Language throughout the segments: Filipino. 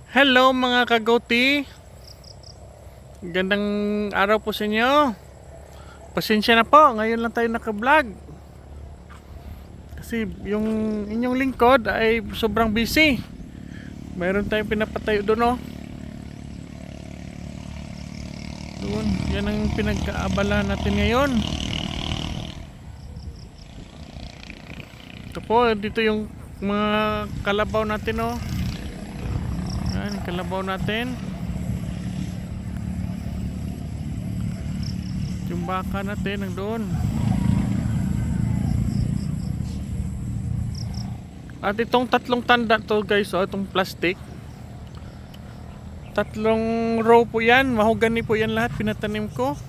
Hello mga kagoti. Gandang araw po sa inyo. Pasensya na po, ngayon lang tayo naka-vlog. Kasi yung inyong lingkod ay sobrang busy. Mayroon tayong pinapatayo doon, oh. Doon, yan ang pinagkaabala natin ngayon. Ito po, dito yung mga kalabaw natin, oh. Yan, kalabaw natin. Yung baka natin nandoon. At itong tatlong tanda to guys, oh, itong plastic. Tatlong row po yan, mahogani po yan lahat, pinatanim ko.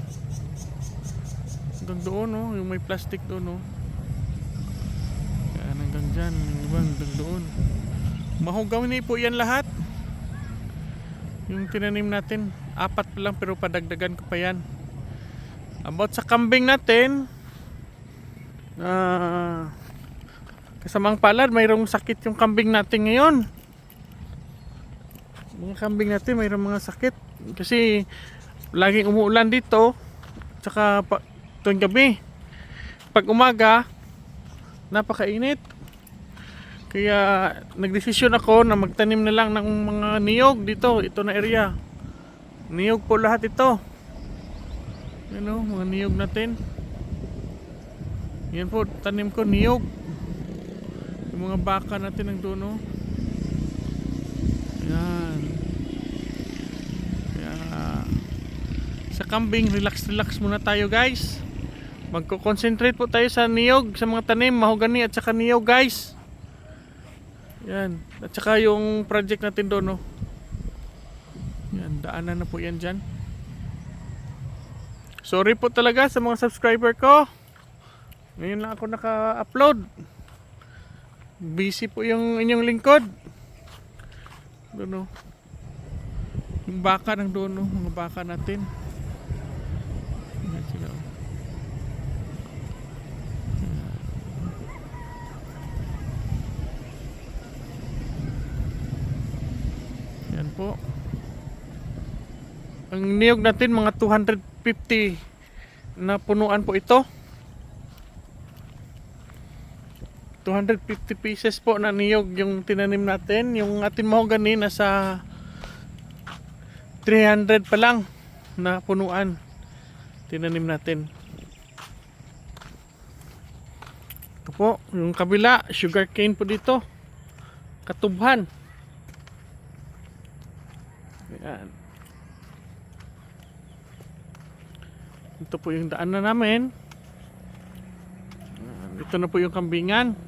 Hanggang doon, oh, yung may plastic doon, oh. Yan, hanggang dyan, yung iba hanggang doon. Mahogani po yan lahat. Yung tinanim natin, 4 pa lang pero padagdagan ko pa yan. About sa kambing natin, kasamang palad, mayroong sakit yung kambing natin ngayon. Mga kambing natin mayroong mga sakit kasi laging umuulan dito, tsaka tuwing gabi. Pag umaga, napakainit. Kaya nagdesisyon ako na magtanim na lang ng mga niyog dito, ito na area. Niyog po lahat ito. Yan, oh, mga niyog natin. Yan po, tanim ko niyog. Yung mga baka natin ang doon, oh. Yan. Kaya sa kambing, relax muna tayo guys. Magko-concentrate po tayo sa niyog, sa mga tanim, mahogani at saka niyog guys. Yan. At saka yung project natin doon, oh. Yan, daanan na po yan dyan. Sorry po talaga sa mga subscriber ko. Ngayon lang ako naka-upload. Busy po yung inyong lingkod. Doon, oh. Yung baka nang doon, oh. Mga baka natin. Yan sila, oh. Yan po. Ang niyog natin mga 250 na punuan po ito. 250 pieces po na niyog yung tinanim natin. Yung ating mahogani nasa 300 pa lang na punuan tinanim natin. Ito po, yung kabila, sugarcane po dito. Katubhan. Ayan. Ito po yung daan na namin. Ito na po yung kambingan.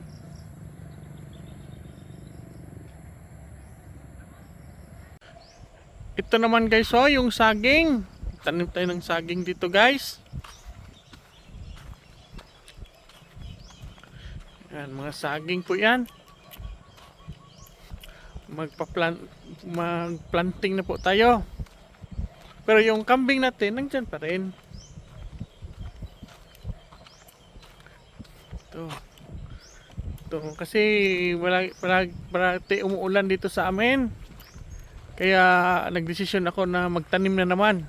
Ito naman guys, oh, yung saging. Tanim tayo ng saging dito guys. Yan, mga saging po yan. Magplanting na po tayo. Pero yung kambing natin, nandyan pa rin. Ito kasi parati umuulan dito sa amin. Kaya nagdesisyon ako na magtanim na naman.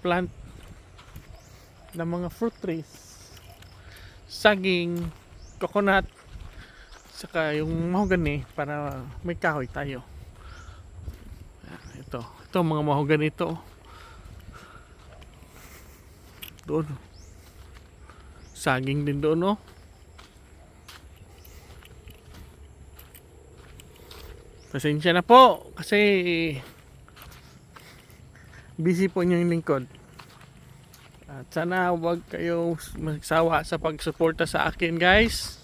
Plant ng mga fruit trees. Saging, coconut, saka yung mahogani para may kahoy tayo. Ito mga mahogani ito. Doon. Saging din doon, oh. Pasensya na po kasi busy po yung lingkod. At sana huwag kayo magsawa sa pagsuporta sa akin guys.